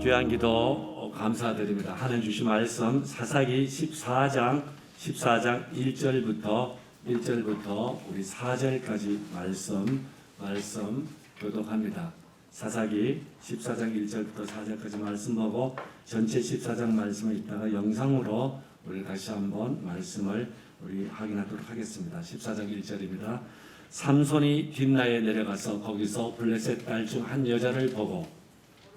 귀한 기도 감사드립니다. 하나님 주신 말씀 사사기 14장 1절부터 우리 4절까지 말씀 교독합니다. 사사기 14장 1절부터 4절까지 말씀 보고 전체 14장 말씀을 읽다가 영상으로 우리 다시 한번 말씀을 우리 확인하도록 하겠습니다. 14장 1절입니다. 삼손이 딥나에 내려가서 거기서 블레셋 딸 중 한 여자를 보고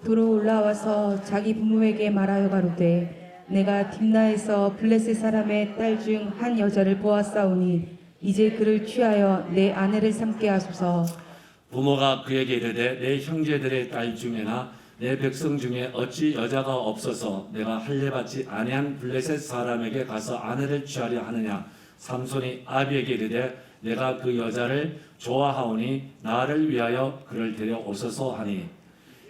도로 올라와서 자기 부모에게 말하여 가로되 내가 딥나에서 블레셋 사람의 딸 중 한 여자를 보았사오니 이제 그를 취하여 내 아내를 삼게 하소서. 부모가 그에게 이르되 내 형제들의 딸 중에나 내 백성 중에 어찌 여자가 없어서 내가 할례받지 아니한 블레셋 사람에게 가서 아내를 취하려 하느냐. 삼손이 아비에게 이르되 내가 그 여자를 좋아하오니 나를 위하여 그를 데려오소서 하니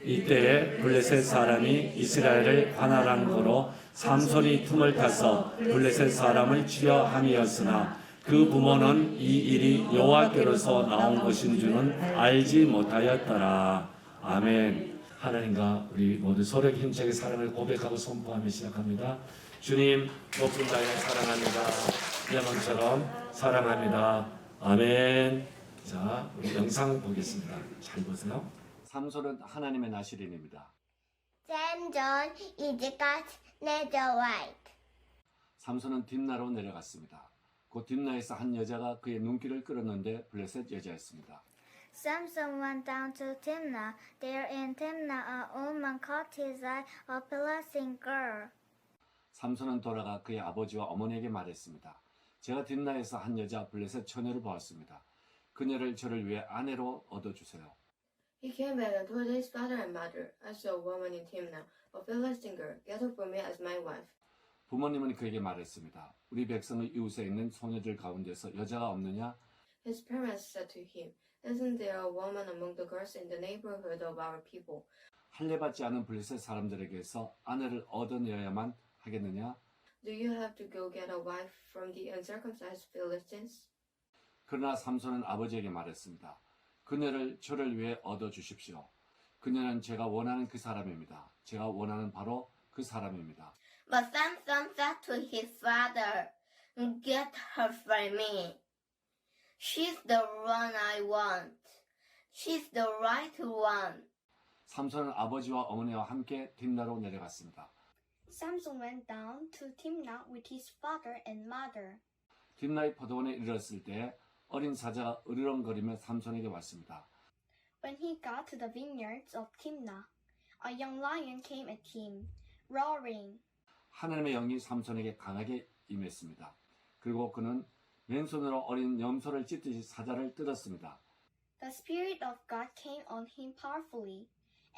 이때에 블레셋 사람이 이스라엘을 관할한 거로 삼손이 틈을 타서 블레셋 사람을 치려 함이었으나 그 부모는 이 일이 여호와께로서 나온 것인 줄은 알지 못하였더라. 아멘. 하나님과 우리 모두 서로의 힘차게 사랑을 고백하고 선포하며 시작합니다. 주님 높은 자에 사랑합니다. 영원처럼 사랑합니다. 아멘. 자, 우리 영상 보겠습니다. 잘 보세요. 삼손은 하나님의 나시린입니다. 샘존 이즈갓 네저와이트. 삼손은 딥나로 내려갔습니다. 그 딥나에서 한 여자가 그의 눈길을 끌었는데 블레셋 여자였습니다. Samson went down to Timnah. There in Timnah a woman caught his eye, a Philistine girl. 삼손은 돌아가 그의 아버지와 어머니에게 말했습니다. 제가 딥나에서 한 여자 블레셋 처녀를 보았습니다. 그녀를 저를 위해 아내로 얻어주세요. He came back and told his father and mother, I saw a woman in Timnah, a Philistine girl. Get her for me as my wife. 부모님은 그에게 말했습니다. 우리 백성의 이웃에 있는 소녀들 가운데서 여자가 없느냐? His parents said to him, Isn't there a woman among the girls in the neighborhood of our people? 할례받지 않은 블레셋 사람들에게서 아내를 얻어내야만 하겠느냐? Do you have to go get a wife from the uncircumcised Philistines? 그러나 삼손은 아버지에게 말했습니다. 그녀를 저를 위해 얻어주십시오. 그녀는 제가 원하는 그 사람입니다. 제가 원하는 바로 그 사람입니다. But Samson said to his father, Get her for me. She's the one I want. She's the right one. 삼손은 아버지와 어머니와 함께 딥나로 내려갔습니다. Samson went down to Timnah with his father and mother. 딥나의 포도원에 이르렀을 때 어린 사자가 으르렁거리며 삼손에게 왔습니다. When he got to the vineyards of Timnah, a young lion came at him, roaring. 하나님의 영이 삼손에게 강하게 임했습니다. 그리고 그는 맨손으로 어린 염소를 찢듯이 사자를 뜯었습니다. The Spirit of God came on him powerfully,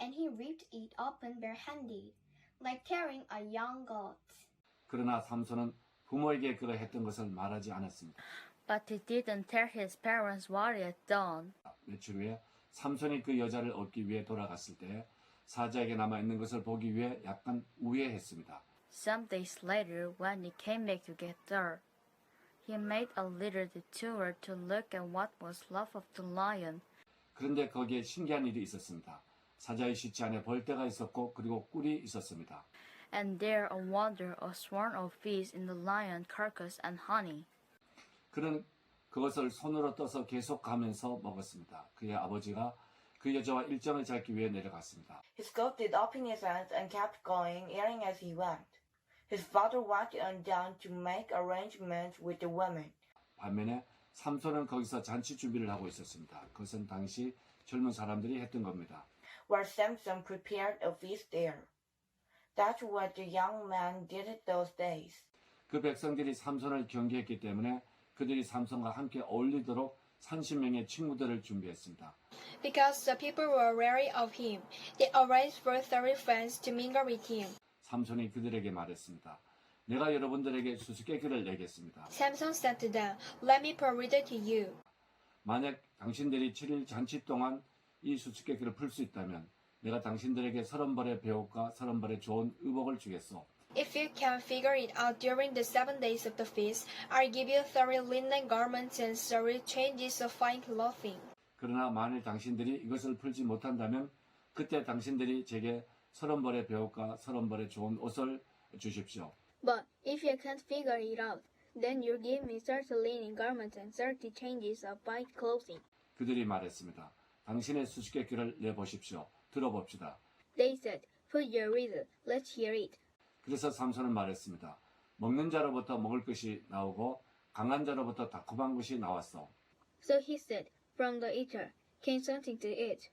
and he ripped it open barehanded, like tearing a young goat. 그러나 삼손은 부모에게 그러했던 것을 말하지 않았습니다. But he didn't tell his parents what he had done. 며칠 후에 삼손이 그 여자를 얻기 위해 돌아갔을 때 사자에게 남아있는 것을 보기 위해 약간 우회했습니다. Some days later, when he came back to get her, he made a little detour to look at what was left of the lion. 그런데 거기에 신기한 일이 있었습니다. 사자의 시체 안에 벌떼가 있었고 그리고 꿀이 있었습니다. And there a wonder, a swarm of bees in the lion carcass and honey. 그는 그것을 손으로 떠서 계속 가면서 먹었습니다. 그의 아버지가 그 여자와 일정을 잡기 위해 내려갔습니다. He scooped it up in his hands and kept going, eating as he went. His father walked on down to make arrangements with the women. 반면에 삼손은 거기서 잔치 준비를 하고 있었습니다. 그것은 당시 젊은 사람들이 했던 겁니다. Where Samson prepared a feast there. That's what the young man did in those days. 그 백성들이 삼손을 경계했기 때문에 그들이 삼손과 함께 어울리도록 30명의 친구들을 준비했습니다. Because the people were wary of him, they arranged for 30 friends to mingle with him. 삼손이 그들에게 말했습니다. 내가 여러분들에게 수수께끼를 내겠습니다. Samson said to them, Let me prove it to you. 만약 당신들이 7일 잔치 동안 이 수수께끼를 풀 수 있다면 내가 당신들에게 30벌의 배옷과 30벌의 좋은 의복을 주겠소. If you can figure it out during the 7 days of the feast, I'll give you 30 linen garments and 30 changes of fine clothing. 그러나 만일 당신들이 이것을 풀지 못한다면 그때 당신들이 제게 30벌의 배옷과 30벌의 좋은 옷을 주십시오. But if you can't figure it out, then you give me 30 linen garments and 30 changes of white clothing. 그들이 말했습니다. 당신의 수수께끼를 내보십시오. 들어봅시다. They said, Put your riddle, let's hear it. 그래서 삼손은 말했습니다. 먹는 자로부터 먹을 것이 나오고 강한 자로부터 달콤한 것이 나왔어. So he said, From the eater came something to eat.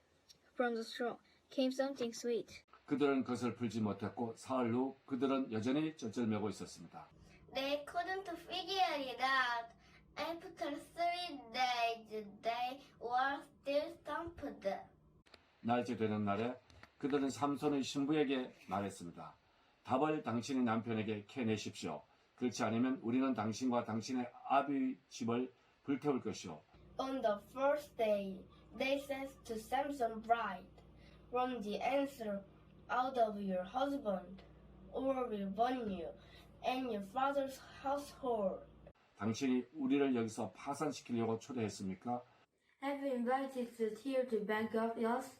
From the straw came something sweet. 그들은 그것을 풀지 못했고 사흘 후 그들은 여전히 쩔쩔매고 있었습니다. They couldn't figure it out. After 3 days, they were still stumped. 날째 되는 날에 그들은 삼손의 신부에게 말했습니다. 답을 당신의 남편에게 캐내십시오. 그렇지 않으면 우리는 당신과 당신의 아비의 집을 불태울 것이오. On the first day, they said to Samson, bride, from the answer out of your husband, or will burn you and your father's household. 당신이 우리를 여기서 파산시키려고 초대했습니까? Have you invited us here to bankrupt us?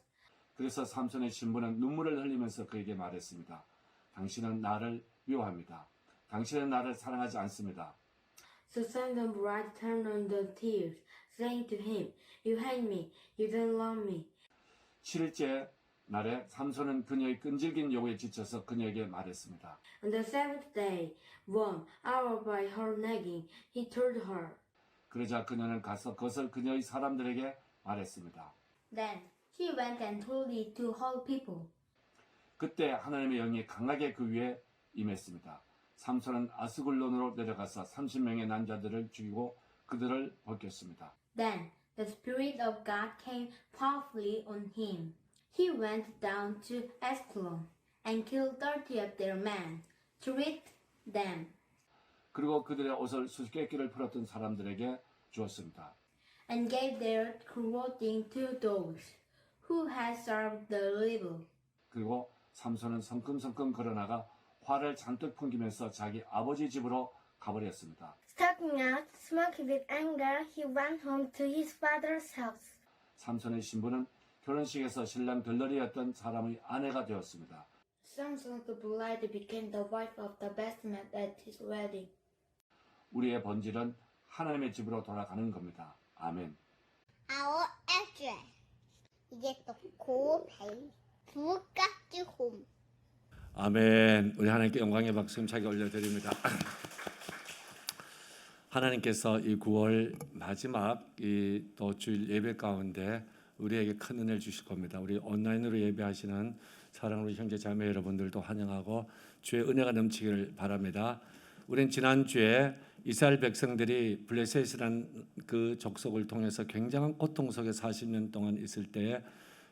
그래서 삼손의 신부는 눈물을 흘리면서 그에게 말했습니다. 당신은 나를 미워합니다. 당신은 나를 사랑하지 않습니다. So Samson's bride turned on the tears, saying to him, You hate me, you don't love me. 7일째 날에 삼손은 그녀의 끈질긴 요구에 지쳐서 그녀에게 말했습니다. On the seventh day, warm out by her nagging, he told her. 그러자 그녀는 가서 그것을 그녀의 사람들에게 말했습니다. Then he went and told it to whole people. 그때 하나님의 영이 강하게 그 위에 임했습니다. 삼손은 아스글론으로 내려가서 30명의 남자들을 죽이고 그들을 벗겼습니다. Then the Spirit of God came powerfully on him. He went down to Ascalon and killed 30 of their men, stripped them, 그리고 그들의 옷을 수수께끼를 풀었던 사람들에게 주었습니다. and gave their clothing to those who had served the river. 그리고 삼손은 성큼성큼 걸어나가 화를 잔뜩 풍기면서 자기 아버지 집으로 가버렸습니다. Starting out, smoking with anger, he went home to his father's house. 삼손의 신부는 결혼식에서 신랑 들러리였던 사람의 아내가 되었습니다. Samson the bride became the wife of the best man at his wedding. 우리의 본질은 하나님의 집으로 돌아가는 겁니다. 아멘. Our address. 이제 또 고백. 부까지 홈. 아멘. 우리 하나님께 영광의 박수 힘차게 올려드립니다. 하나님께서 이 9월 마지막 이 또 주일 예배 가운데 우리에게 큰 은혜를 주실 겁니다. 우리 온라인으로 예배하시는 사랑하는 형제 자매 여러분들도 환영하고 주의 은혜가 넘치기를 바랍니다. 우린 지난주에 이스라엘 백성들이 블레셋이라는 그 족속을 통해서 굉장한 고통 속에 40년 동안 있을 때에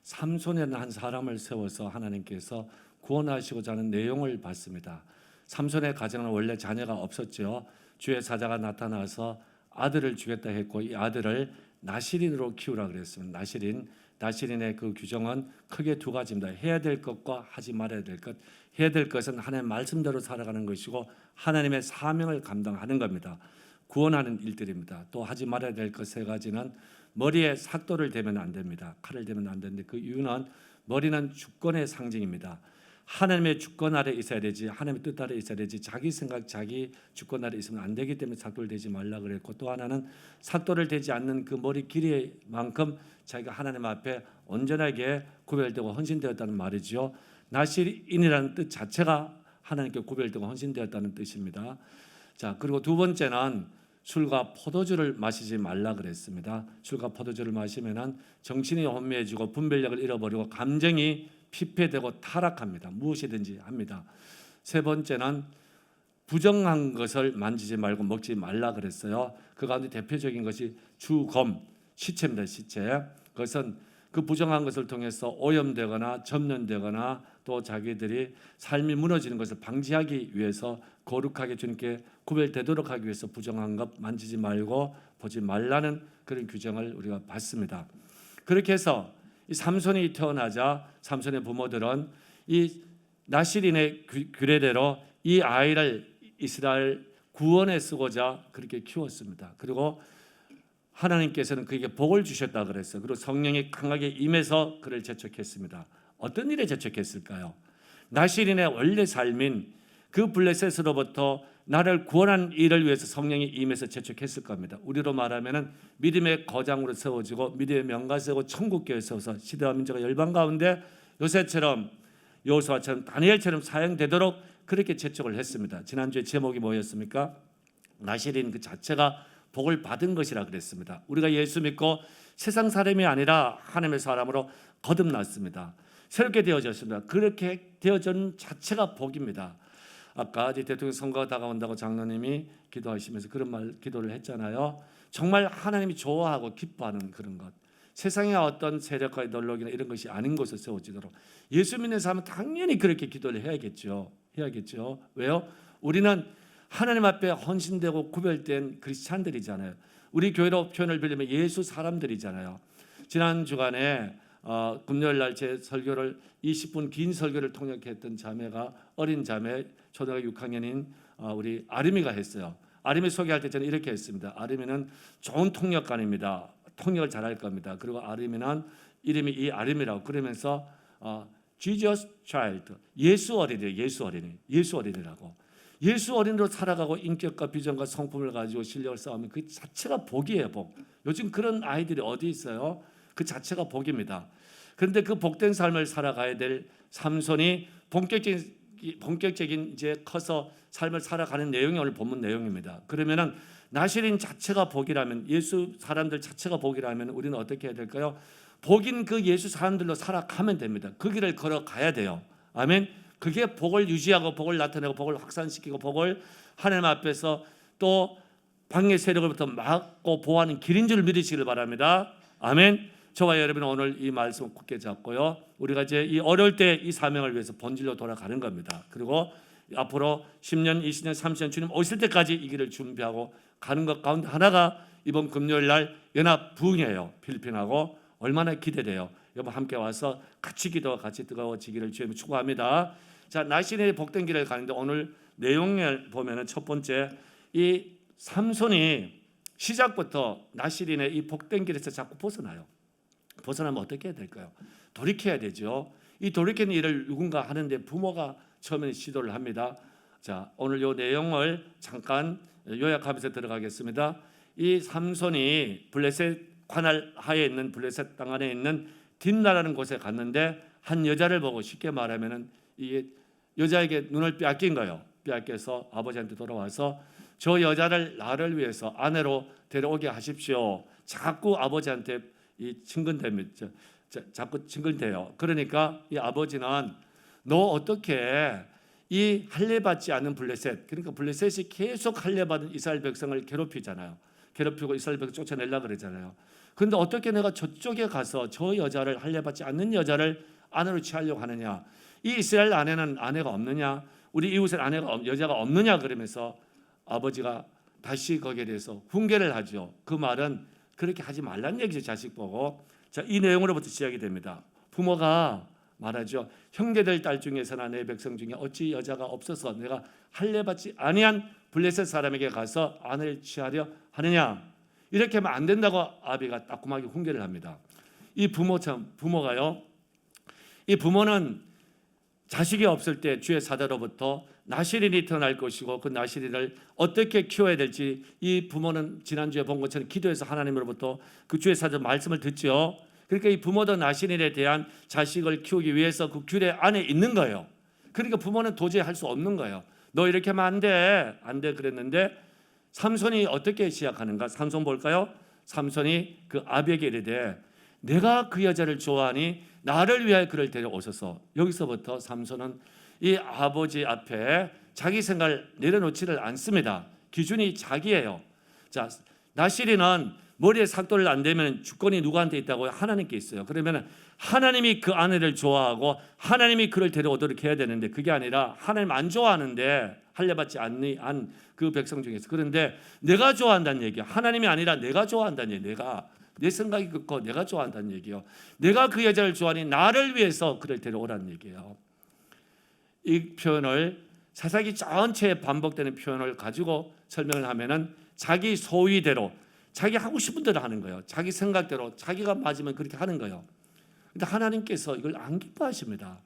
삼손이라는 한 사람을 세워서 하나님께서 구원하시고자 하는 내용을 봤습니다. 삼손의 가정은 원래 자녀가 없었죠. 주의 사자가 나타나서 아들을 주겠다 했고 이 아들을 나시린으로 키우라 그랬습니다. 나시린의 그 규정은 크게 2가지입니다. 해야 될 것과 하지 말아야 될 것. 해야 될 것은 하나님의 말씀대로 살아가는 것이고 하나님의 사명을 감당하는 겁니다. 구원하는 일들입니다. 또 하지 말아야 될 것 3가지는 머리에 삭도를 대면 안 됩니다. 칼을 대면 안 되는데 그 이유는 머리는 주권의 상징입니다. 하나님의 주권 아래 있어야 되지 하나님의 뜻 아래 있어야 되지 자기 생각 자기 주권 아래 있으면 안 되기 때문에 삭도를 대지 말라 그랬고 또 하나는 삭도를 대지 않는 그 머리 길이만큼 자기가 하나님 앞에 온전하게 구별되고 헌신되었다는 말이지요. 나시린이라는 뜻 자체가 하나님께 구별되고 헌신되었다는 뜻입니다. 자, 그리고 2번째는 술과 포도주를 마시지 말라 그랬습니다. 술과 포도주를 마시면은 정신이 혼미해지고 분별력을 잃어버리고 감정이 피폐되고 타락합니다. 무엇이든지 합니다. 3번째는 부정한 것을 만지지 말고 먹지 말라 그랬어요. 그 가운데 대표적인 것이 주검, 시체입니다. 시체. 그것은 그 부정한 것을 통해서 오염되거나 점령되거나 또 자기들이 삶이 무너지는 것을 방지하기 위해서 거룩하게 주님께 구별되도록 하기 위해서 부정한 것 만지지 말고 보지 말라는 그런 규정을 우리가 봤습니다. 그렇게 해서 이 삼손이 태어나자 삼손의 부모들은 이 나시린의 규례대로 이 아이를 이스라엘 구원에 쓰고자 그렇게 키웠습니다. 그리고 하나님께서는 그에게 복을 주셨다 그랬어요. 그리고 성령이 강하게 임해서 그를 재촉했습니다. 어떤 일에 재촉했을까요? 나실인의 원래 삶인 그 블레셋으로부터 나를 구원한 일을 위해서 성령이 임해서 재촉했을 겁니다. 우리로 말하면은 믿음의 거장으로 세워지고 믿음의 명가 세우고 천국교회 세워서 시대와 민족과 열방 가운데 요새처럼 여호수아처럼 다니엘처럼 사용되도록 그렇게 재촉을 했습니다. 지난주에 제목이 뭐였습니까? 나실인 그 자체가 복을 받은 것이라 그랬습니다. 우리가 예수 믿고 세상 사람이 아니라 하나님의 사람으로 거듭났습니다. 새롭게 되어졌습니다. 그렇게 되어진 자체가 복입니다. 아까 이제 대통령 선거가 다가온다고 장로님이 기도하시면서 그런 기도를 했잖아요. 정말 하나님이 좋아하고 기뻐하는 그런 것. 세상의 어떤 세력과의 널록이나 이런 것이 아닌 곳에 세워지도록 예수 믿는 사람은 당연히 그렇게 기도를 해야겠죠. 왜요? 우리는 하나님 앞에 헌신되고 구별된 크리스찬들이잖아요. 우리 교회로 표현을 빌리면 예수 사람들이잖아요. 지난 주간에 금요일 날 제 설교를 20분 긴 설교를 통역했던 자매가 어린 자매 초등학교 6학년인 우리 아름이가 했어요. 아름이 소개할 때 저는 이렇게 했습니다. 아름이는 좋은 통역관입니다. 통역을 잘할 겁니다. 그리고 아름이는 이름이 이 아름이라고 그러면서 Jesus Child, 예수 어린이라고. 예수 어린이로 살아가고 인격과 비전과 성품을 가지고 실력을 쌓으면 그 자체가 복이에요, 복. 요즘 그런 아이들이 어디 있어요? 그 자체가 복입니다. 그런데 그 복된 삶을 살아가야 될 삼손이 본격적인 이제 커서 삶을 살아가는 내용이 오늘 본문 내용입니다. 그러면은 나실인 자체가 복이라면, 예수 사람들 자체가 복이라면 우리는 어떻게 해야 될까요? 복인 그 예수 사람들로 살아가면 됩니다. 그 길을 걸어가야 돼요. 아멘. 그게 복을 유지하고 복을 나타내고 복을 확산시키고 복을 하나님 앞에서 또 방해 세력으로부터 막고 보호하는 길인 줄 믿으시길 바랍니다. 아멘. 저와 여러분은 오늘 이 말씀 굳게 잡고요. 우리가 이제 이 어려울 때 이 사명을 위해서 본질로 돌아가는 겁니다. 그리고 앞으로 10년, 20년, 30년 주님 오실 때까지 이 길을 준비하고 가는 것 가운데 하나가 이번 금요일 날 연합 부흥회예요. 필리핀하고 얼마나 기대돼요. 여러분 함께 와서 같이 기도와 같이 뜨거워지기를 주님 축복합니다. 자, 나실인의 복된 길을 가는데 오늘 내용을 보면은 첫 번째 이 삼손이 시작부터 나실인의 이 복된 길에서 자꾸 벗어나요. 벗어나면 어떻게 해야 될까요? 돌이켜야 되죠. 이 돌이키는 일을 누군가 하는데 부모가 처음에 시도를 합니다. 자, 오늘 이 내용을 잠깐 요약하면서 들어가겠습니다. 이 삼손이 블레셋 관할 하에 있는 블레셋 땅 안에 있는 딥나라는 곳에 갔는데 한 여자를 보고 쉽게 말하면은 이게 여자에게 눈을 빼앗긴 거예요. 빼앗겨서 아버지한테 돌아와서 저 여자를 나를 위해서 아내로 데려오게 하십시오. 자꾸 아버지한테 이 친근됩니다. 자꾸 친근돼요. 그러니까 이 아버지는 너 어떻게 이 할례받지 않은 블레셋, 그러니까 블레셋이 계속 할례받은 이스라엘 백성을 괴롭히잖아요. 괴롭히고 이스라엘 백성 쫓아내려고 그러잖아요. 그런데 어떻게 내가 저쪽에 가서 저 여자를 할례받지 않는 여자를 아내로 취하려고 하느냐? 이 이스라엘 안에는 아내가 없느냐? 우리 이웃에 여자가 없느냐? 그러면서 아버지가 다시 거기에 대해서 훈계를 하죠. 그 말은 그렇게 하지 말란 얘기죠. 자식 보고. 자, 이 내용으로부터 시작이 됩니다. 부모가 말하죠. 형제들 딸 중에서나 내 백성 중에 어찌 여자가 없어서 내가 할례받지 아니한 블레셋 사람에게 가서 아내를 취하려 하느냐? 이렇게 하면 안 된다고 아비가 따끔하게 훈계를 합니다. 이 부모가요. 이 부모는 자식이 없을 때 주의 사자로부터 나실인이 태어날 것이고 그 나실인을 어떻게 키워야 될지 이 부모는 지난주에 본 것처럼 기도해서 하나님으로부터 그 주의 사자 말씀을 듣죠. 그러니까 이 부모도 나실인에 대한 자식을 키우기 위해서 그 규례 안에 있는 거예요. 그러니까 부모는 도저히 할 수 없는 거예요. 너 이렇게 하면 안 돼 그랬는데 삼손이 어떻게 시작하는가? 삼손 볼까요? 삼손이 그 아비에게 이르되 내가 그 여자를 좋아하니 나를 위하여 그를 데려오소서. 여기서부터 삼손은 이 아버지 앞에 자기 생각을 내려놓지를 않습니다. 기준이 자기예요. 자, 나실인은 머리에 삭도를 안 대면 주권이 누구한테 있다고요? 하나님께 있어요. 그러면 하나님이 그 아내를 좋아하고 하나님이 그를 데려오도록 해야 되는데 그게 아니라 하나님 안 좋아하는데 할례받지 않은 그 백성 중에서 그런데 내가 좋아한다는 얘기야. 하나님이 아니라 내가 좋아한다는 얘기야. 내가 내 생각이 그렇고 내가 좋아한다는 얘기예요. 내가 그 여자를 좋아하니 나를 위해서 그를 데려오라는 얘기예요. 이 표현을 사사기 전체에 반복되는 표현을 가지고 설명을 하면은 자기 소위대로 자기 하고 싶은 대로 하는 거예요. 자기 생각대로 자기가 맞으면 그렇게 하는 거예요. 근데 하나님께서 이걸 안 기뻐하십니다.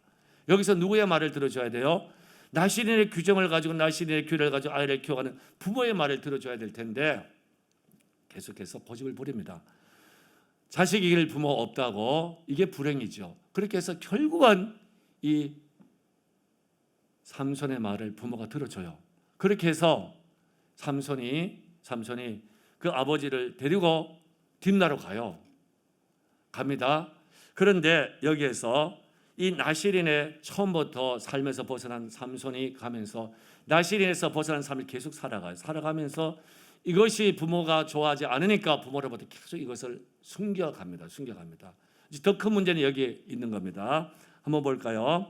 여기서 누구의 말을 들어줘야 돼요? 나시린의 규정을 가지고 나시린의 규례를 가지고 아이를 키워가는 부모의 말을 들어줘야 될 텐데 계속해서 고집을 부립니다. 자식이 길 부모 없다고, 이게 불행이죠. 그렇게 해서 결국은 이 삼손의 말을 부모가 들어줘요. 그렇게 해서 삼손이 그 아버지를 데리고 딥나로 갑니다. 그런데 여기에서 이 나시린의 처음부터 삶에서 벗어난 삼손이 가면서 나시린에서 벗어난 삶을 계속 살아가면서 이것이 부모가 좋아하지 않으니까 부모로부터 계속 이것을 숨겨갑니다. 더 큰 문제는 여기에 있는 겁니다. 한번 볼까요?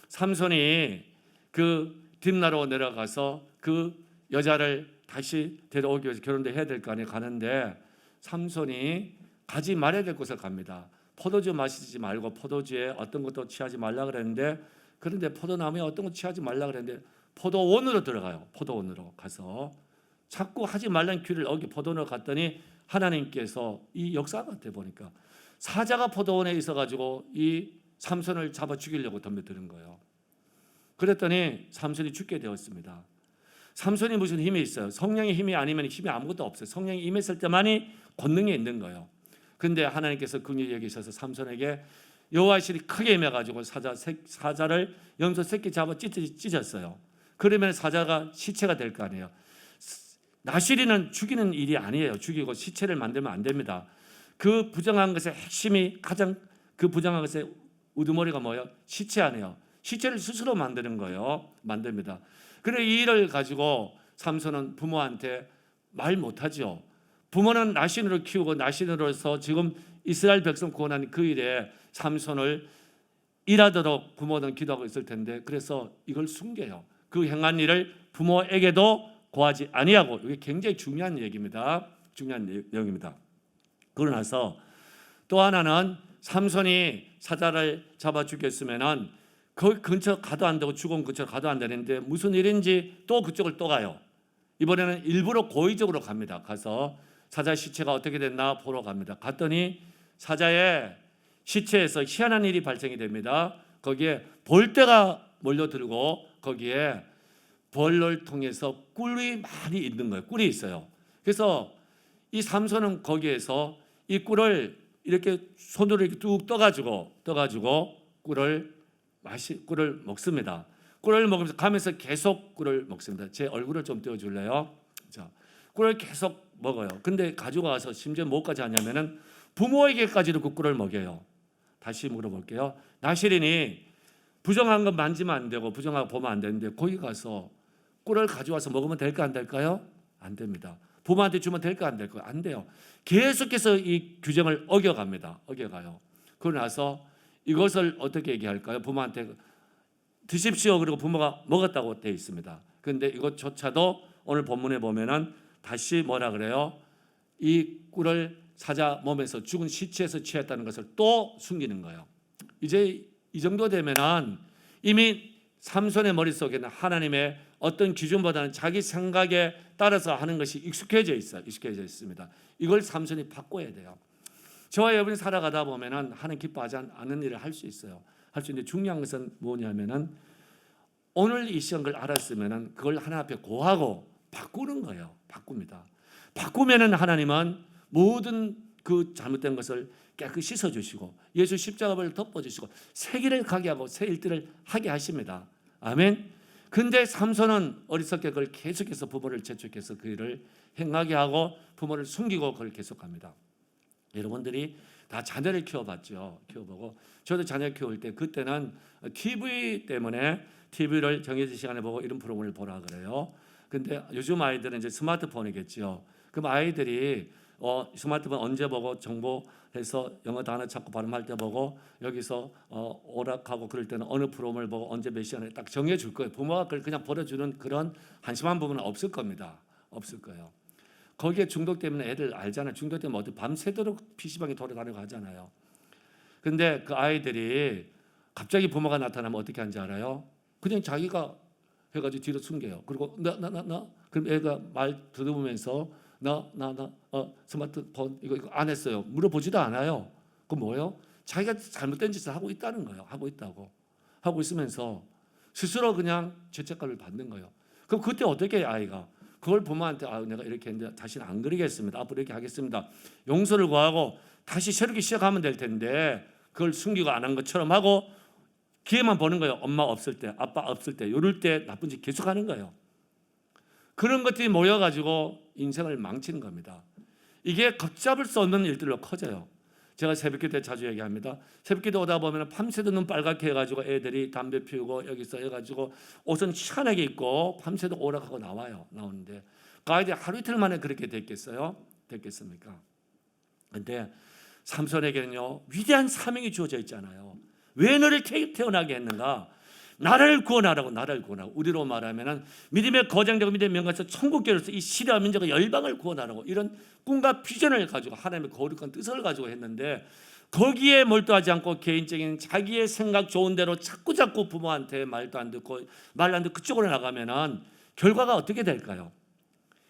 삼손이 그 딥나로 내려가서 그 여자를 다시 데려오기 위해서 결혼도 해야 될 거 아니에요. 가는데 삼손이 가지 말아야 될 곳을 갑니다. 포도주 마시지 말고 포도주에 어떤 것도 취하지 말라 그랬는데, 그런데 포도나무에 어떤 것 취하지 말라 그랬는데 포도원으로 들어가요. 포도원으로 가서 자꾸 하지 말라는 규를 어기 포도원으로 갔더니 하나님께서 이 역사 같아 보니까 사자가 포도원에 있어가지고 이 삼손을 잡아 죽이려고 덤벼드는 거예요. 그랬더니 삼손이 죽게 되었습니다. 삼손이 무슨 힘이 있어요? 성령의 힘이 아니면 힘이 아무것도 없어요. 성령이 임했을 때만이 권능이 있는 거예요. 근데 하나님께서 긍휼히 여기셔서 삼손에게 여호와의 신이 크게 임해가지고 사자를 염소 새끼 잡아 찢었어요. 그러면 사자가 시체가 될 거 아니에요. 나시린은 죽이는 일이 아니에요. 죽이고 시체를 만들면 안 됩니다. 그 부정한 것의 핵심이 가장 그 부정한 것의 우두머리가 뭐예요? 시체 아니에요. 시체를 스스로 만드는 거예요. 만듭니다. 그래 이 일을 가지고 삼손은 부모한테 말 못하죠. 부모는 나신으로 키우고 나신으로서 지금 이스라엘 백성 구원하는 그 일에 삼손을 일하도록 부모는 기도하고 있을 텐데, 그래서 이걸 숨겨요. 그 행한 일을 부모에게도 고하지 아니하고, 이게 굉장히 중요한 얘기입니다. 중요한 내용입니다. 그러고 나서 또 하나는 삼손이 사자를 잡아 죽였으면은 그 근처 가도 안 되고 죽은 근처 가도 안 되는데 무슨 일인지 또 그쪽을 또 가요. 이번에는 일부러 고의적으로 갑니다. 가서 사자 시체가 어떻게 됐나 보러 갑니다. 갔더니 사자의 시체에서 희한한 일이 발생이 됩니다. 거기에 벌떼가 몰려들고 거기에 벌을 통해서 꿀이 많이 있는 거예요. 꿀이 있어요. 그래서 이 삼손은 거기에서 이 꿀을 이렇게 손으로 이렇게 뚝 떠가지고 꿀을 먹습니다. 꿀을 먹으면서 가면서 계속 꿀을 먹습니다. 제 얼굴을 좀 띄워줄래요? 자, 꿀을 계속 먹어요. 근데 가지고 와서 심지어 뭐까지 하냐면은 부모에게까지도 그 꿀을 먹여요. 다시 물어볼게요. 나시린이 부정한 거 만지면 안 되고 부정하고 보면 안 되는데 거기 가서 꿀을 가져와서 먹으면 될까 안 될까요? 안 됩니다. 부모한테 주면 될까 안 될까요? 안 돼요. 계속해서 이 규정을 어겨갑니다. 어겨가요. 그러고 나서 이것을 어떻게 얘기할까요? 부모한테 드십시오. 그리고 부모가 먹었다고 되어 있습니다. 그런데 이것조차도 오늘 본문에 보면은 다시 뭐라 그래요? 이 꿀을 사자 몸에서 죽은 시체에서 취했다는 것을 또 숨기는 거예요. 이제 이 정도 되면은 이미 삼손의 머릿속에는 하나님의 어떤 기준보다는 자기 생각에 따라서 하는 것이 익숙해져 있습니다. 이걸 삼손이 바꿔야 돼요. 저와 여러분이 살아가다 보면은 하나님 기뻐하지 않는 일을 할 수 있어요. 할 수 있는데 중요한 것은 뭐냐면은 오늘 이 시간 걸 알았으면은 그걸 하나님 앞에 고하고 바꾸는 거예요. 바꿉니다. 바꾸면은 하나님은 모든 그 잘못된 것을 깨끗이 씻어주시고 예수 십자가를 덮어주시고 새 길을 가게 하고 새 일들을 하게 하십니다. 아멘. 근데 삼손은 어리석게 그걸 계속해서 부모를 재촉해서 그 일을 행하게 하고 부모를 숨기고 그걸 계속합니다. 여러분들이 다 자녀를 키워봤죠. 키워보고 저도 자녀 키울 때 그때는 TV 때문에 TV를 정해진 시간에 보고 이런 프로그램을 보라 그래요. 근데 요즘 아이들은 이제 스마트폰이겠죠. 그럼 아이들이 스마트폰 언제 보고 정보해서 영어 단어 찾고 발음할 때 보고 여기서 오락하고 그럴 때는 어느 프로그램을 보고 언제 몇 시간에 딱 정해줄 거예요. 부모가 그걸 그냥 버려주는 그런 한심한 부분은 없을 겁니다. 없을 거예요. 거기에 중독되면 애들 알잖아요. 중독되면 어디 밤새도록 PC방에 돌아다니고 하잖아요. 근데 그 아이들이 갑자기 부모가 나타나면 어떻게 하는지 알아요? 그냥 자기가 해가지고 뒤로 숨겨요. 그리고 나 그럼 애가 말 들으면서 나 스마트폰 이거 안 했어요. 물어보지도 않아요. 그 뭐예요? 자기가 잘못된 짓을 하고 있다는 거예요. 하고 있다고. 하고 있으면서 스스로 그냥 죄책감을 받는 거예요. 그럼 그때 어떻게 해요, 아이가? 그걸 부모한테 내가 이렇게 했는데 다시는 안 그러겠습니다. 앞으로 이렇게 하겠습니다. 용서를 구하고 다시 새롭게 시작하면 될 텐데 그걸 숨기고 안 한 것처럼 하고 기회만 보는 거예요. 엄마 없을 때, 아빠 없을 때, 이럴 때 나쁜 짓 계속 하는 거예요. 그런 것들이 모여가지고 인생을 망치는 겁니다. 이게 걷잡을 수 없는 일들로 커져요. 제가 새벽기도 때 자주 얘기합니다. 새벽기도 오다 보면 밤새도 눈 빨갛게 해가지고 애들이 담배 피우고 여기서 해가지고 옷은 희한하게 입고 밤새도 오락하고 나오는데 그 아이들이 하루 이틀 만에 그렇게 됐겠어요? 됐겠습니까? 근데 삼손에게는요 위대한 사명이 주어져 있잖아요. 왜 너를 태어나게 했는가? 나라를 구원하라고. 나라를 구원하고, 우리로 말하면은 믿음의 거장되고 믿음의 명가서 천국교로서 이 시대와 민족의 열방을 구원하라고, 이런 꿈과 비전을 가지고 하나님의 거룩한 뜻을 가지고 했는데 거기에 몰두하지 않고 개인적인 자기의 생각 좋은 대로 자꾸 부모한테 말도 안 듣고 말 안 듣고 그쪽으로 나가면은 결과가 어떻게 될까요?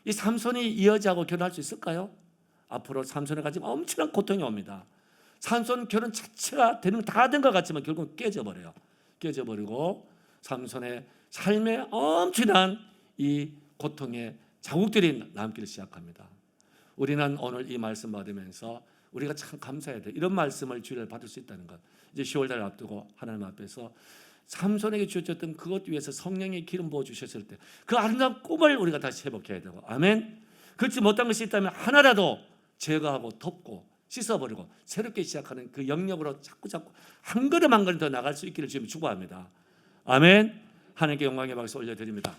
이 삼손이 이 여자하고 결혼할 수 있을까요? 앞으로 삼손을 가지고 엄청난 고통이 옵니다. 삼손 결혼 자체가 다 된 것 같지만 결국 깨져버려요. 깨져버리고 삼손의 삶에 엄청난 이 고통의 자국들이 남기 시작합니다. 우리는 오늘 이 말씀 받으면서 우리가 참 감사해야 돼. 이런 말씀을 주일날 받을 수 있다는 것. 이제 10월달 앞두고 하나님 앞에서 삼손에게 주어졌던 그것 위해서 성령의 기름 부어 주셨을 때 그 아름다운 꿈을 우리가 다시 회복해야 되고, 아멘. 그렇지 못한 것이 있다면 하나라도 제거하고 덮고 씻어버리고 새롭게 시작하는 그 영역으로 자꾸 한 걸음 한 걸음 더 나갈 수 있기를 주님 축복합니다. 아멘. 하나님께 영광의 박수 올려드립니다.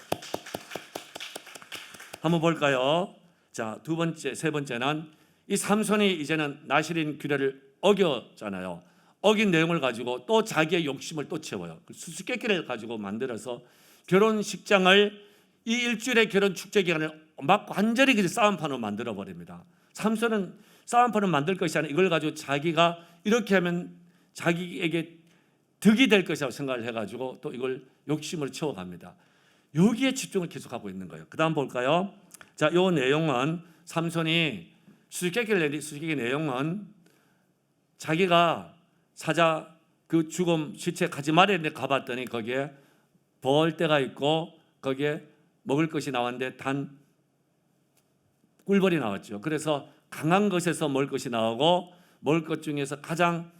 한번 볼까요? 자, 두 번째, 세 번째는 이 삼손이 이제는 나실인 규례를 어겼잖아요. 어긴 내용을 가지고 또 자기의 욕심을 또 채워요. 수수께끼를 가지고 만들어서 결혼식장을 이 일주일의 결혼 축제 기간을 막 완전히 그 싸움판으로 만들어 버립니다. 삼손은 싸움판을 만들 것이 아니라 이걸 가지고 자기가 이렇게 하면 자기에게 득이 될 것이라고 생각을 해가지고 또 이걸 욕심을 채워갑니다. 여기에 집중을 계속하고 있는 거예요. 그 다음 볼까요? 자, 요 내용은 삼손이 수수께끼 내용은 자기가 사자 그 죽음 시체 가지 말에 가봤더니 거기에 벌떼가 있고 거기에 먹을 것이 나왔는데 단 꿀벌이 나왔죠. 그래서 강한 것에서 먹을 것이 나오고 먹을 것 중에서 가장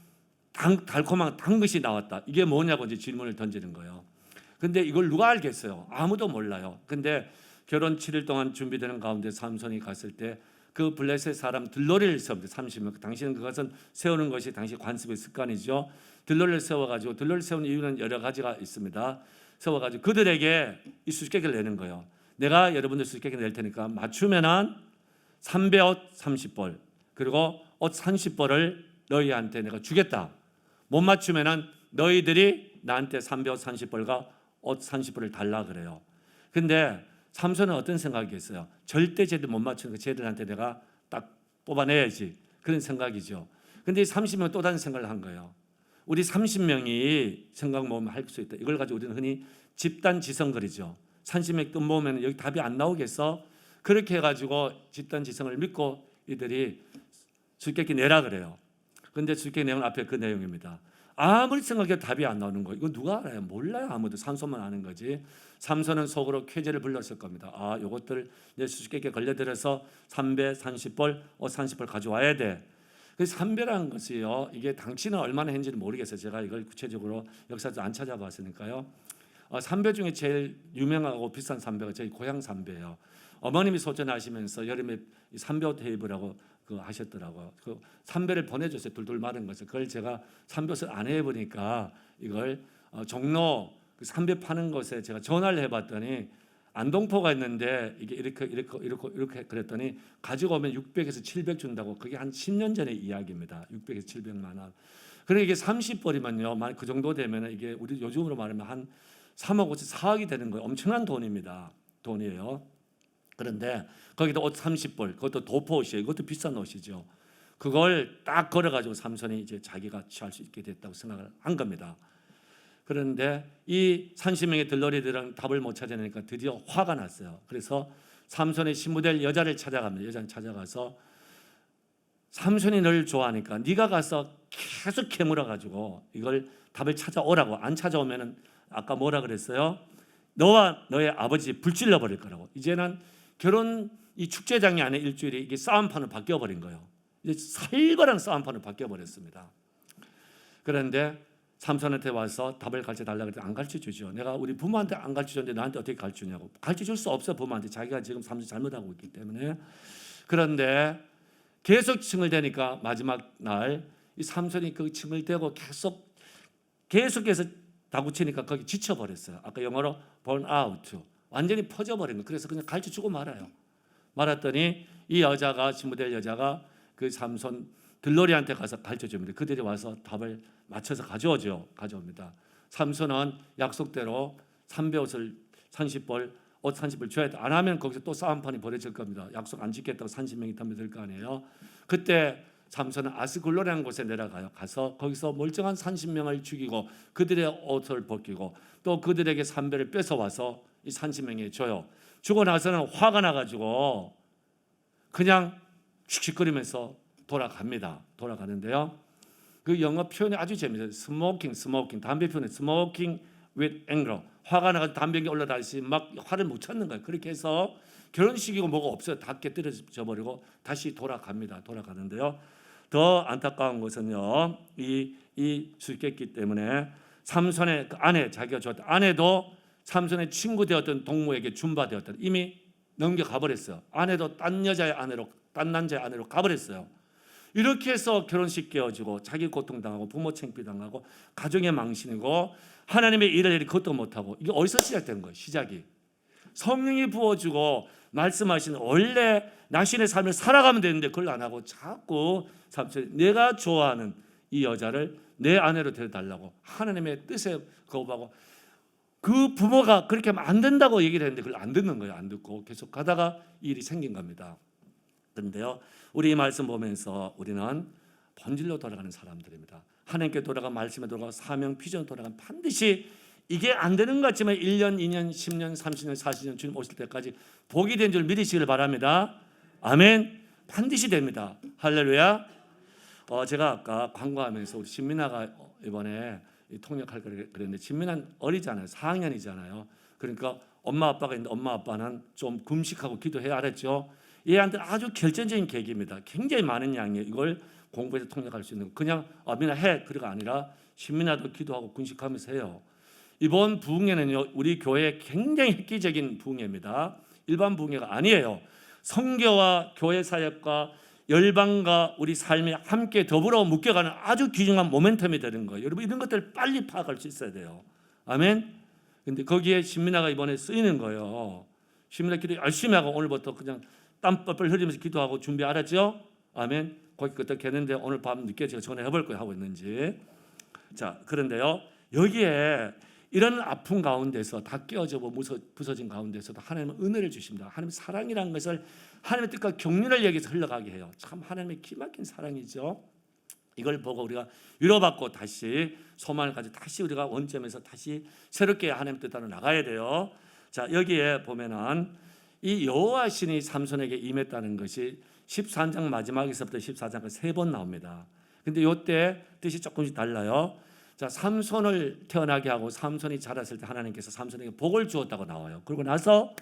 달콤한 단 것이 나왔다. 이게 뭐냐고 이제 질문을 던지는 거예요. 근데 이걸 누가 알겠어요? 아무도 몰라요. 근데 결혼 7일 동안 준비되는 가운데 삼손이 갔을 때 그 블레셋 사람 들러리를 세웁니다. 30명. 당시는 그것은 세우는 것이 당시 관습의 습관이죠. 들러리를 세워가지고, 들러리를 세우는 이유는 여러 가지가 있습니다. 세워가지고 그들에게 이 수수께끼를 내는 거예요. 내가 여러분들 수수께끼 낼 테니까 맞추면은 3배 옷 30벌 그리고 옷 30벌을 너희한테 내가 주겠다. 못 맞추면은 너희들이 나한테 3배 옷 30벌과 옷 30벌을 달라 그래요. 근데 삼손은 어떤 생각이겠어요? 절대 쟤들 못 맞추는 거 쟤들한테 내가 딱 뽑아내야지, 그런 생각이죠. 근데 이 30명 또 다른 생각을 한 거예요. 우리 30명이 생각 모으면 할 수 있다. 이걸 가지고 우리는 흔히 집단 지성거리죠. 30명 또 모으면 여기 답이 안 나오겠어? 그렇게 해가지고 집단 지성을 믿고 이들이 수수께끼 내라 그래요. 그런데 수수께끼 내용은 앞에 그 내용입니다. 아무리 생각해도 답이 안 나오는 거예요. 이거 누가 알아요? 몰라요. 아무도. 삼손만 아는 거지. 삼손은 속으로 쾌재를 불렀을 겁니다. 아, 요것들 내 수수께끼에 걸려들어서 3배 30벌, 30벌 가져와야 돼. 그래서 3배라는 것이요, 이게 당시는 얼마나 했는지는 모르겠어요. 제가 이걸 구체적으로 역사도 안 찾아봤으니까요. 3배 중에 제일 유명하고 비싼 3배가 저희 고향 3배예요. 어머님이 소전하시면서 여름에 3배 테이블하고 그 하셨더라고요. 그 3배를 보내줬어요. 둘둘 마른 것을. 그걸 제가 3돛을 안 해보니까 이걸 종로 그 3배 파는 곳에 제가 전화를 해봤더니 안동포가 있는데 이게 이렇게 그랬더니 가지고 오면 600에서 700 준다고. 그게 한 10년 전의 이야기입니다. 600에서 700만 원. 그러니까 이게 30벌이면요, 만약 그 정도 되면 이게 우리 요즘으로 말하면 한 3억 5천 4억이 되는 거예요. 엄청난 돈입니다. 돈이에요. 그런데 거기다 옷 30벌, 그것도 도포 옷이에요. 이것도 비싼 옷이죠. 그걸 딱 걸어가지고 삼손이 이제 자기가 취할 수 있게 됐다고 생각을 한 겁니다. 그런데 이 30명의 들러리들은 답을 못 찾아내니까 드디어 화가 났어요. 그래서 삼손의 신부될 여자를 찾아갑니다. 여자를 찾아가서 삼손이 널 좋아하니까 네가 가서 계속 캐물어가지고 이걸 답을 찾아오라고. 안 찾아오면은 아까 뭐라 그랬어요? 너와 너의 아버지 불질러 버릴 거라고. 이제는 결혼 이 축제장이 안에 일주일이 이게 싸움판으로 바뀌어 버린 거예요. 이제 살벌한 싸움판으로 바뀌어 버렸습니다. 그런데 삼손한테 와서 답을 가르쳐 달라고 했더니 안 가르쳐 주죠. 내가 우리 부모한테 안 가르쳐 줬는데 나한테 어떻게 가르쳐 주냐고. 가르쳐 줄 수 없어 부모한테. 자기가 지금 삼손 잘못하고 있기 때문에. 그런데 계속 칭을 대니까 마지막 날 이 삼손이 그 칭을 대고 계속해서 다구치니까 거기 지쳐버렸어요. 아까 영어로 burn out. 완전히 퍼져버린 거예요. 그래서 그냥 가르쳐 주고 말아요. 말았더니 이 여자가 신부될 여자가 그 삼손 들러리한테 가서 가르쳐 줍니다. 그들이 와서 답을 맞춰서 가져옵니다. 삼손은 약속대로 300옷을 30벌 옷 30벌 줘야 돼. 안 하면 거기서 또 싸움판이 벌어질 겁니다. 약속 안 지켰다고 30명이 덤벼들 거 아니에요. 그때 삼손은 아스글로라는 곳에 내려가요. 가서 거기서 멀쩡한 30명을 죽이고 그들의 옷을 벗기고 또 그들에게 3배를 뺏어와서 이 30명에 줘요. 주고 나서는 화가 나가지고 그냥 씩씩거리면서 돌아가는데요. 그 영어 표현이 아주 재미있어요. 스모킹 담배 피우는 스모킹 with anger. 화가 나가지고 담배기 올라다시 막 화를 못 찾는 거예요. 그렇게 해서 결혼식이고 뭐가 없어요. 다 깨뜨려져 버리고 다시 돌아가는데요. 더 안타까운 것은요. 이 수수께끼 때문에 삼손의 그 아내, 자기가 좋았던 아내도 삼손의 친구 되었던 동무에게 준바되었던 이미 넘겨가 버렸어요. 아내도 딴 남자의 아내로 가버렸어요. 이렇게 해서 결혼식 깨어지고 자기 고통당하고 부모 창피당하고 가정의 망신이고 하나님의 일을 그것도 못하고 이게 어디서 시작된 거예요? 시작이 성령이 부어주고 말씀하시는 원래 나신의 삶을 살아가면 되는데 그걸 안 하고 자꾸 내가 좋아하는 이 여자를 내 아내로 데려달라고 하나님의 뜻에 거부하고 그 부모가 그렇게 하면 안 된다고 얘기를 했는데 그걸 안 듣는 거예요. 안 듣고 계속 가다가 이 일이 생긴 겁니다. 그런데요, 우리 이 말씀 보면서 우리는 본질로 돌아가는 사람들입니다. 하나님께 돌아가 말씀에 돌아가 사명 비전 돌아가면 반드시 이게 안 되는 것 같지만 1년, 2년, 10년, 30년, 40년 주님 오실 때까지 복이 된 줄 믿으시길 바랍니다. 아멘. 반드시 됩니다. 할렐루야. 제가 아까 광고하면서 우리 진민아가 이번에 통역할 걸 그랬는데 진민아는 어리잖아요. 4학년이잖아요. 그러니까 엄마 아빠가 있는데 엄마 아빠는 좀 금식하고 기도해야 알았죠. 얘한테 아주 결정적인 계기입니다. 굉장히 많은 양이에요. 이걸 공부해서 통역할 수 있는 거. 그냥 민아 해 그래가 아니라 신민아도 기도하고 금식하면서 해요. 이번 부흥회는요, 우리 교회의 굉장히 획기적인 부흥회입니다. 일반 부흥회가 아니에요. 선교와 교회 사역과 열방과 우리 삶이 함께 더불어 묶여가는 아주 귀중한 모멘텀이 되는 거예요. 여러분 이런 것들을 빨리 파악할 수 있어야 돼요. 아멘. 근데 거기에 신민아가 이번에 쓰이는 거예요. 신민아 기도 열심히 하고 오늘부터 그냥 땀 뻘뻘 흘리면서 기도하고 준비 알았죠? 아멘. 거기 어떻게 했는데 오늘 밤 늦게 제가 전화해 볼 거예요. 하고 있는지. 자, 그런데요. 여기에 이런 아픔 가운데서 다 깨어져 부서진 가운데서도 하나님은 은혜를 주십니다. 하나님 사랑이라는 것을 하나님의 뜻과 경륜을 여기서 흘러가게 해요. 참 하나님의 기막힌 사랑이죠. 이걸 보고 우리가 위로받고 다시 소망을 가지고 다시 우리가 원점에서 다시 새롭게 하나님 뜻대로 나가야 돼요. 자, 여기에 보면은 이 여호와 신이 삼손에게 임했다는 것이 13장 마지막에서부터 14장까지 3번 나옵니다. 근데 이때 뜻이 조금씩 달라요. 자, 삼손을 태어나게 하고 삼손이 자랐을 때 하나님께서 삼손에게 복을 주었다고 나와요. 그리고 나서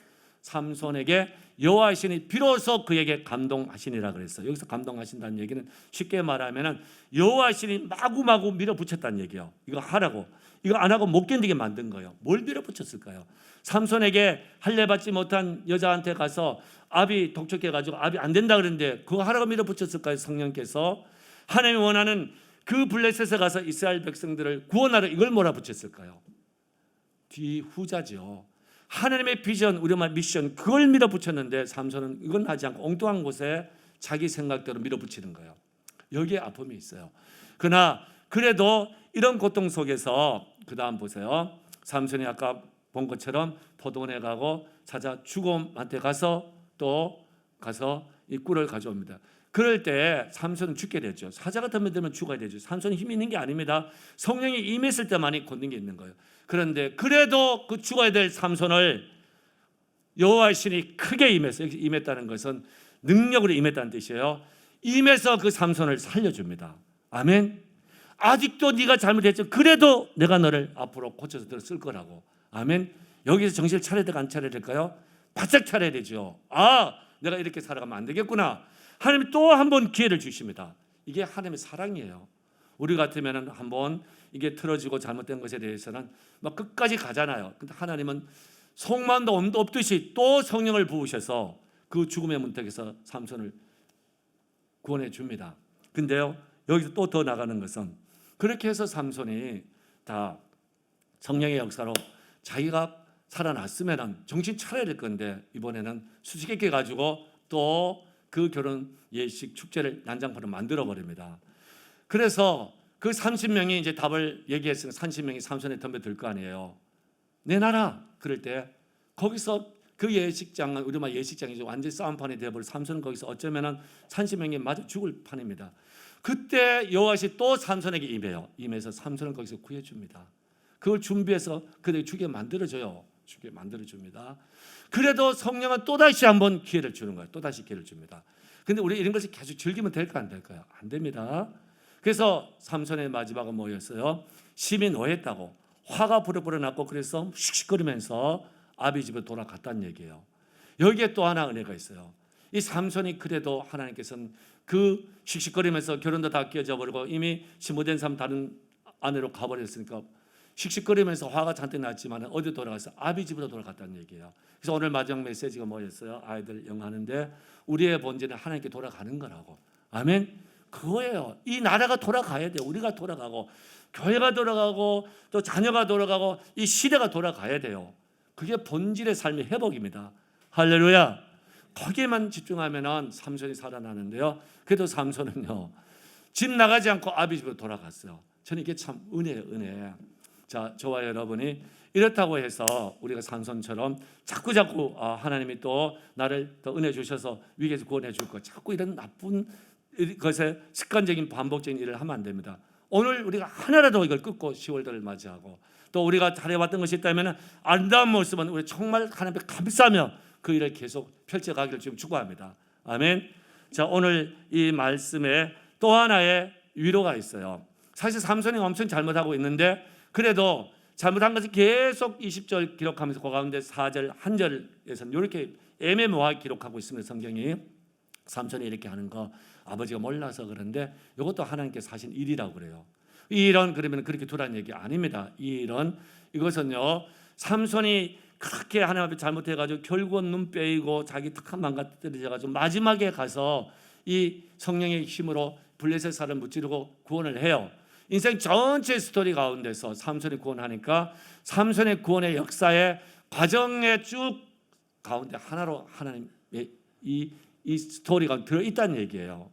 삼손에게 여호와 신이 비로소 그에게 감동하시니라 그랬어요. 여기서 감동하신다는 얘기는 쉽게 말하면은 여호와 신이 마구마구 밀어붙였다는 얘기예요. 이거 하라고. 이거 안 하고 못 견디게 만든 거예요. 뭘 밀어붙였을까요? 삼손에게 할례 받지 못한 여자한테 가서 압이 독촉해가지고 압이 안 된다 그랬는데 그거 하라고 밀어붙였을까요? 성령께서 하나님이 원하는 그 블레셋에 가서 이스라엘 백성들을 구원하라 이걸 몰아붙였을까요? 뒤후자죠. 하나님의 비전, 우리말 미션 그걸 밀어붙였는데 삼손은 이건 하지 않고 엉뚱한 곳에 자기 생각대로 밀어붙이는 거예요. 여기에 아픔이 있어요. 그러나 그래도 이런 고통 속에서 그 다음 보세요. 삼손이 아까 본 것처럼 포도원에 가고 찾아 죽음한테 가서 이 꿀을 가져옵니다. 그럴 때 삼손은 죽게 되죠. 사자 같은 면 되면 죽어야 되죠. 삼손은 힘이 있는 게 아닙니다. 성령이 임했을 때만이 권는 게 있는 거예요. 그런데 그래도 그 죽어야 될 삼손을 여호와 신이 크게 임했다는 것은 능력으로 임했다는 뜻이에요. 임해서 그 삼손을 살려줍니다. 아멘. 아직도 네가 잘못했죠. 그래도 내가 너를 앞으로 고쳐서 쓸 거라고. 아멘. 여기서 정신을 차려야 될까 안 차려야 될까요? 바짝 차려야 되죠. 아, 내가 이렇게 살아가면 안 되겠구나. 하나님이 또 한 번 기회를 주십니다. 이게 하나님의 사랑이에요. 우리 같으면 한번 이게 틀어지고 잘못된 것에 대해서는 막 끝까지 가잖아요. 근데 하나님은 속만도 엄도 없듯이 또 성령을 부으셔서 그 죽음의 문턱에서 삼손을 구원해 줍니다. 근데요, 여기서 또 더 나가는 것은 그렇게 해서 삼손이 다 성령의 역사로 자기가 살아났으면 정신 차려야 될 건데 이번에는 수수께끼 가지고 또 그 결혼 예식 축제를 난장판으로 만들어 버립니다. 그래서 그 30명이 이제 답을 얘기했으니까 30명이 삼손에 덤벼들 거 아니에요. 내놔라. 그럴 때 거기서 그 예식장은 우리말 예식장이죠. 완전 싸움판이 되어버려. 삼손은 거기서 어쩌면은 30명이 맞아 죽을 판입니다. 그때 여호와시 또 삼손에게 임해서 삼손을 거기서 구해줍니다. 그걸 준비해서 그들에게 죽게 만들어줘요. 죽게 만들어줍니다. 그래도 성령은 또다시 한번 기회를 주는 거예요. 또다시 기회를 줍니다. 근데 우리 이런 것을 계속 즐기면 될까 안 될까요? 안 됩니다. 그래서 삼손의 마지막은 뭐였어요? 심히 노했다고 화가 부르부르 났고 그래서 씩씩거리면서 아비 집에 돌아갔다는 얘기예요. 여기에 또 하나 은혜가 있어요. 이 삼손이 그래도 하나님께서는 그 씩씩거리면서 결혼도 다 깨져 버리고 이미 신부된 사람 다른 아내로 가버렸으니까 씩씩거리면서 화가 잔뜩 났지만 어디 돌아가서 아비 집으로 돌아갔다는 얘기예요. 그래서 오늘 마지막 메시지가 뭐였어요? 아이들 영하는데 우리의 본질은 하나님께 돌아가는 거라고. 아멘. 그거예요. 이 나라가 돌아가야 돼요. 우리가 돌아가고 교회가 돌아가고 또 자녀가 돌아가고 이 시대가 돌아가야 돼요. 그게 본질의 삶의 회복입니다. 할렐루야. 거기에만 집중하면은 삼손이 살아나는데요. 그래도 삼손은요 집 나가지 않고 아비 집으로 돌아갔어요. 저는 이게 참 은혜예요. 은혜. 자, 저와 여러분이 이렇다고 해서 우리가 삼손처럼 자꾸 하나님이 또 나를 더 은혜 주셔서 위기에서 구원해 줄 것 자꾸 이런 나쁜 것에 습관적인 반복적인 일을 하면 안 됩니다. 오늘 우리가 하나라도 이걸 끊고 10월달을 맞이하고 또 우리가 잘해왔던 것이 있다면 아름다운 모습은 우리 정말 하나님께 감사하며 그 일을 계속 펼쳐가기를 지금 축복합니다. 아멘. 자, 오늘 이 말씀에 또 하나의 위로가 있어요. 사실 삼손이 엄청 잘못하고 있는데 그래도 잘못한 것을 계속 20절 기록하면서 그 가운데 4절 한 절에서는 이렇게 애매모호하게 기록하고 있습니다. 성경이 삼손이 이렇게 하는 거 아버지가 몰라서 그런데 이것도 하나님께서 하신 일이라고 그래요. 이 일은 그러면 그렇게 두라는 얘기 아닙니다. 이 일은 이것은요 삼손이 그렇게 하나님 앞에 잘못해가지고 결국은 눈 빼이고 자기 탁한 망가뜨려져가지고 마지막에 가서 이 성령의 힘으로 블레셋 사람을 무찌르고 구원을 해요. 인생 전체 스토리 가운데서 삼손이 구원하니까 삼손의 구원의 역사의 과정의 쭉 가운데 하나로 하나님의 이 스토리가 들어있다는 얘기예요.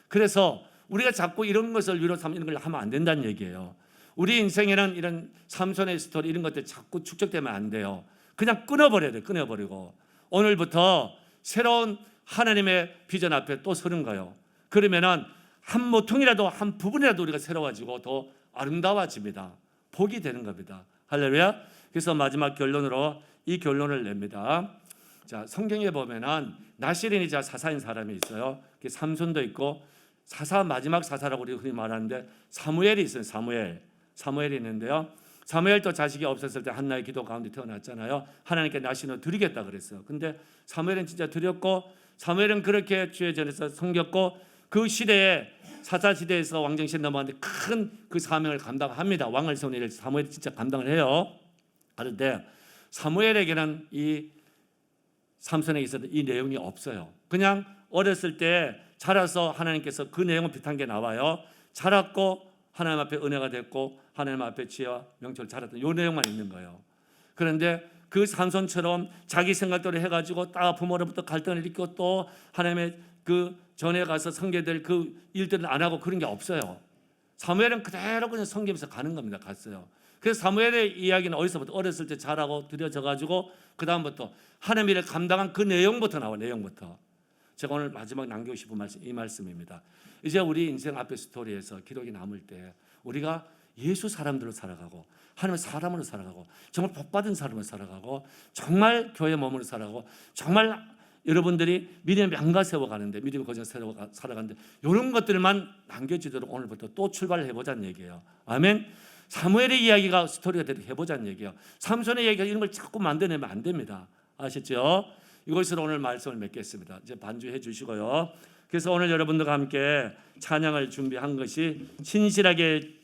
그래서 우리가 자꾸 이런 것을 위로 삼는 걸 하면 안 된다는 얘기예요. 우리 인생에는 이런 삼손의 스토리 이런 것들 자꾸 축적되면 안 돼요. 그냥 끊어버려야 돼요. 끊어버리고 오늘부터 새로운 하나님의 비전 앞에 또 서는 거예요. 그러면은 한 모퉁이라도 한 부분이라도 우리가 새로워지고 더 아름다워집니다. 복이 되는 겁니다. 할렐루야. 그래서 마지막 결론으로 이 결론을 냅니다. 자, 성경에 보면은 나시린이자 사사인 사람이 있어요. 삼손도 있고 마지막 사사라고 우리 흔히 말하는데 사무엘이 있어요. 사무엘이 있는데요. 사무엘도 자식이 없었을 때 한나의 기도 가운데 태어났잖아요. 하나님께 나시린을 드리겠다 그랬어요. 근데 사무엘은 진짜 드렸고 사무엘은 그렇게 주의 전에서 섬겼고 그 시대에 사사 시대에서 왕정시대 넘어갔는데 큰 그 사명을 감당합니다. 왕을 세우는 일을 사무엘이 진짜 감당을 해요. 그런데 사무엘에게는 이 삼손에게 있었던 이 내용이 없어요. 그냥 어렸을 때 자라서 하나님께서 그 내용을 비탄 게 나와요. 자랐고 하나님 앞에 은혜가 됐고 하나님 앞에 지혜와 명철을 자랐던 이 내용만 있는 거예요. 그런데 그 삼손처럼 자기 생각대로 해가지고 딱 부모로부터 갈등을 일으키고 또 하나님의 그 전에 가서 섬겨될 그 일들은 안 하고 그런 게 없어요. 사무엘은 그대로 그냥 섬기면서 가는 겁니다. 갔어요. 그래서 사무엘의 이야기는 어디서부터 어렸을 때 자라고 들여져가지고 그 다음부터 하나님의 일을 감당한 그 내용부터 나와요. 내용부터. 제가 오늘 마지막 남기고 싶은 말씀 이 말씀입니다. 이제 우리 인생 앞의 스토리에서 기록이 남을 때 우리가 예수 사람들로 살아가고 하나님의 사람으로 살아가고 정말 복받은 사람으로 살아가고 정말 교회 몸으로 살아가고 정말 여러분들이 믿음의 명가 세워가는데, 믿음의 거정 살아가는데 이런 것들만 남겨지도록 오늘부터 또 출발을 해보자는 얘기예요. 아멘. 사무엘의 이야기가 스토리가 되도록 해보자는 얘기예요. 삼손의 이야기가 이런 걸 자꾸 만들어내면 안 됩니다. 아셨죠? 이것으로 오늘 말씀을 맺겠습니다. 이제 반주해 주시고요. 그래서 오늘 여러분들과 함께 찬양을 준비한 것이 진실하게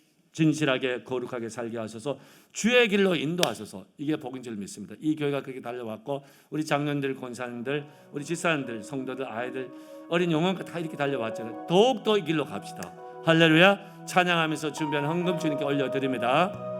거룩하게 살게 하셔서 주의 길로 인도하셔서, 이게 복인 줄 믿습니다. 이 교회가 그렇게 달려왔고 우리 장년들, 권사님들, 우리 집사님들, 성도들, 아이들, 어린 영혼과 다 이렇게 달려왔잖아요. 더욱더 이 길로 갑시다. 할렐루야. 찬양하면서 준비한 헌금 주님께 올려드립니다.